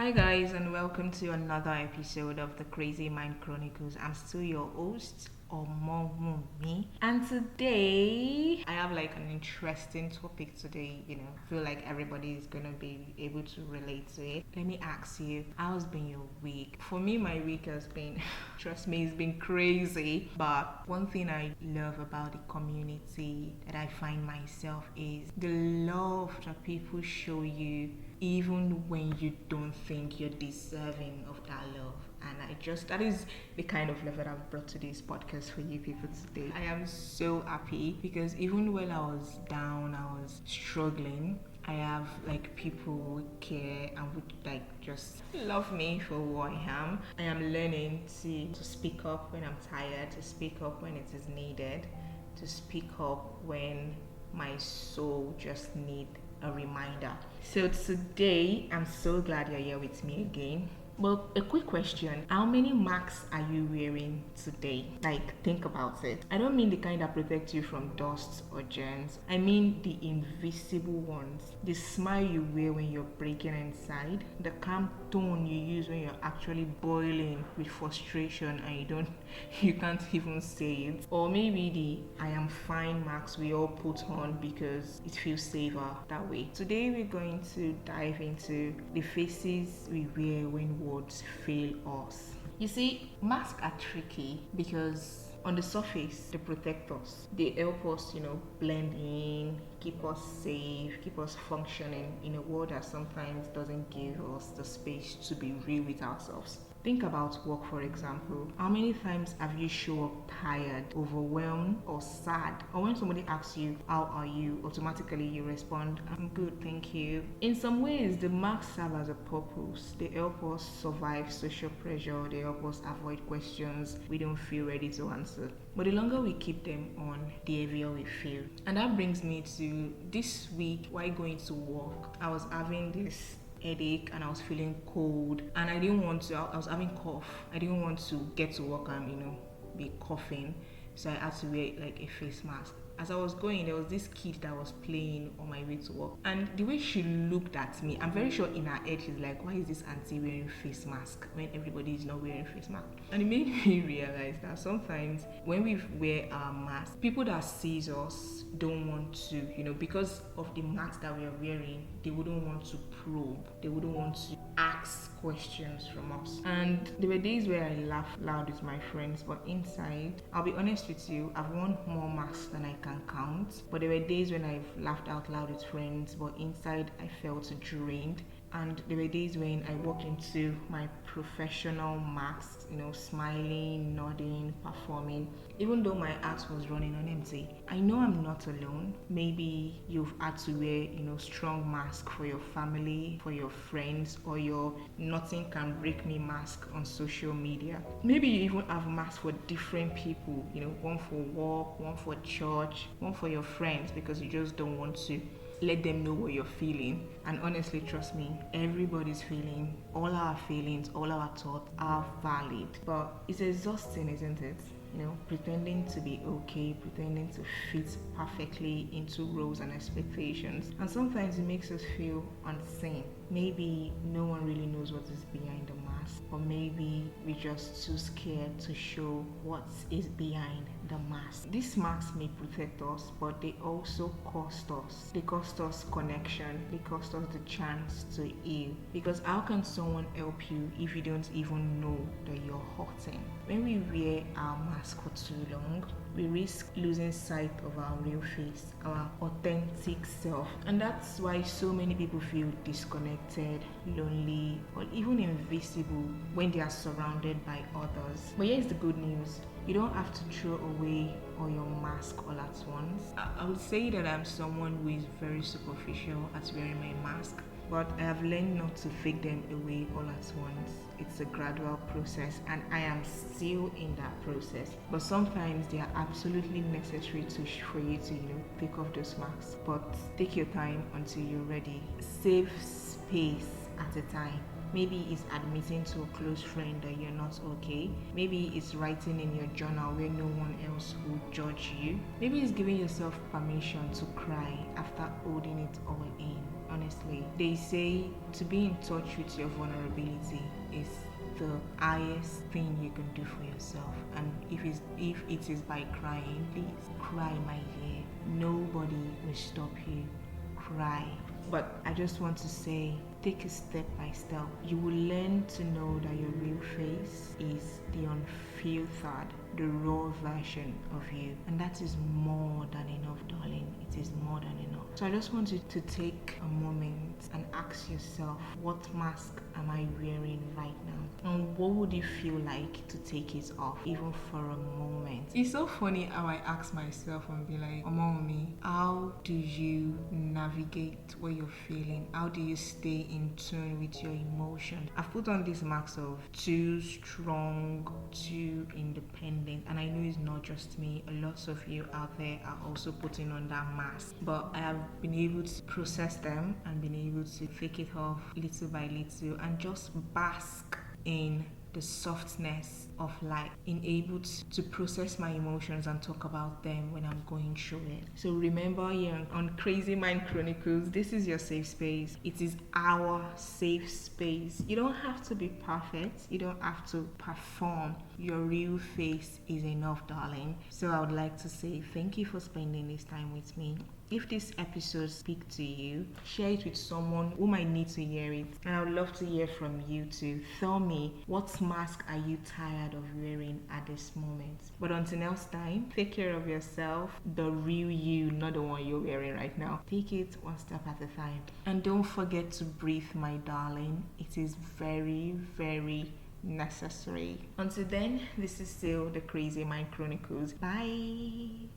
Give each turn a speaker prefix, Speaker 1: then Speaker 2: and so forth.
Speaker 1: Hi guys and welcome to another episode of the Crazy Mind Chronicles. I'm still your host, Omomumi, and today I have like an interesting topic today. I feel like everybody is gonna be able to relate to it. Let me ask you, how's been your week? For me, my week has been, trust me, it's been crazy. But one thing I love about the community that I find myself is the love that people show you even when you don't think you're deserving of that love. And that is the kind of love that I've brought to this podcast for you people today. I am so happy because even when I was down, I was struggling, I have like people who care and would like just love me for who I am. I am learning to speak up when I'm tired, to speak up when it is needed, to speak up when my soul just need a reminder. So today, I'm so glad you're here with me again. Well, a quick question. How many marks are you wearing today? Like, think about it. I don't mean the kind that protect you from dust or germs. I mean the invisible ones. The smile you wear when you're breaking inside. The calm tone you use when you're actually boiling with frustration and you can't even say it. Or maybe the I am fine marks we all put on because it feels safer that way. Today we're going to dive into the faces we wear when words fail us. You see, masks are tricky because on the surface they protect us. They help us, blend in, keep us safe, keep us functioning in a world that sometimes doesn't give us the space to be real with ourselves. Think about work, for example. How many times have you shown up tired, overwhelmed, or sad? Or when somebody asks you, how are you? Automatically you respond, I'm good, thank you. In some ways, the marks serve as a purpose. They help us survive social pressure. They help us avoid questions we don't feel ready to answer. But the longer we keep them on, the heavier we feel. And that brings me to this week, while going to work, I was having this headache and I was feeling cold and I was having cough. I didn't want to get to work and be coughing, so I had to wear like a face mask. As I was going, there was this kid that was playing on my way to work, and the way she looked at me, I'm very sure in her head she's like, why is this auntie wearing face mask when everybody is not wearing face mask? And it made me realize that sometimes when we wear our mask, people that sees us don't want to, because of the mask that we are wearing, they wouldn't want to probe, they wouldn't want to ask questions from us. And there were days where I laughed loud with my friends, but inside, I'll be honest with you, I've worn more masks than I can count. But there were days when I've laughed out loud with friends, but inside I felt drained. And there were days when I walked into my professional masks, smiling, nodding, performing, even though my heart was running on empty. I know I'm not alone. Maybe you've had to wear, strong mask for your family, for your friends, or your nothing can break me mask on social media. Maybe you even have masks for different people, one for work, one for church, one for your friends, because you just don't want to let them know what you're feeling. And honestly, trust me, everybody's feeling, all our feelings, all our thoughts are valid. But it's exhausting, isn't it? Pretending to be okay, pretending to fit perfectly into roles and expectations. And sometimes it makes us feel unseen. Maybe no one really knows what is behind the mask, or maybe we're just too scared to show what is behind the mask. These masks may protect us, but they also cost us. They cost us connection. They cost us the chance to heal. Because how can someone help you if you don't even know that you're hurting? When we wear our mask for too long, we risk losing sight of our real face, our authentic self. And that's why so many people feel disconnected, lonely, or even invisible when they are surrounded by others. But here's the good news. You don't have to throw away all your mask all at once. I would say that I'm someone who is very superficial at wearing my mask, but I have learned not to fake them away all at once. It's a gradual process and I am still in that process. But sometimes they are absolutely necessary for you to, take off those masks. But take your time until you're ready. Save space at a time. Maybe it's admitting to a close friend that you're not okay. Maybe it's writing in your journal where no one else will judge you. Maybe it's giving yourself permission to cry after holding it all in. honestly. They say to be in touch with your vulnerability is the highest thing you can do for yourself. And if it is by crying, please cry, my dear. Nobody will stop you. Cry. But I just want to say, take it step by step. You will learn to know that your real face is the unfiltered, the raw version of you. And that is more than enough, darling. It is more than enough. So I just want you to take a moment and ask yourself, what mask am I wearing right now? And what would it feel like to take it off, even for a moment? It's so funny how I ask myself and be like, Mommy, how do you navigate what you're feeling? How do you stay in tune with your emotion? I've put on this mask of too strong, too independent, and I know it's not just me. A lot of you out there are also putting on that mask, but I have been able to process them and been able to take it off little by little and just bask in the softness of life, being able to process my emotions and talk about them when I'm going through it. So remember, here on Crazy Mind Chronicles, this is your safe space. It is our safe space. You don't have to be perfect. You don't have to perform. Your real face is enough, darling. So I would like to say thank you for spending this time with me. If this episode speaks to you, share it with someone who might need to hear it. And I would love to hear from you too. Tell me, what mask are you tired of wearing at this moment? But until next time, take care of yourself, the real you, not the one you're wearing right now. Take it one step at a time. And don't forget to breathe, my darling. It is very, very necessary. Until then, this is still the Crazy Mind Chronicles. Bye.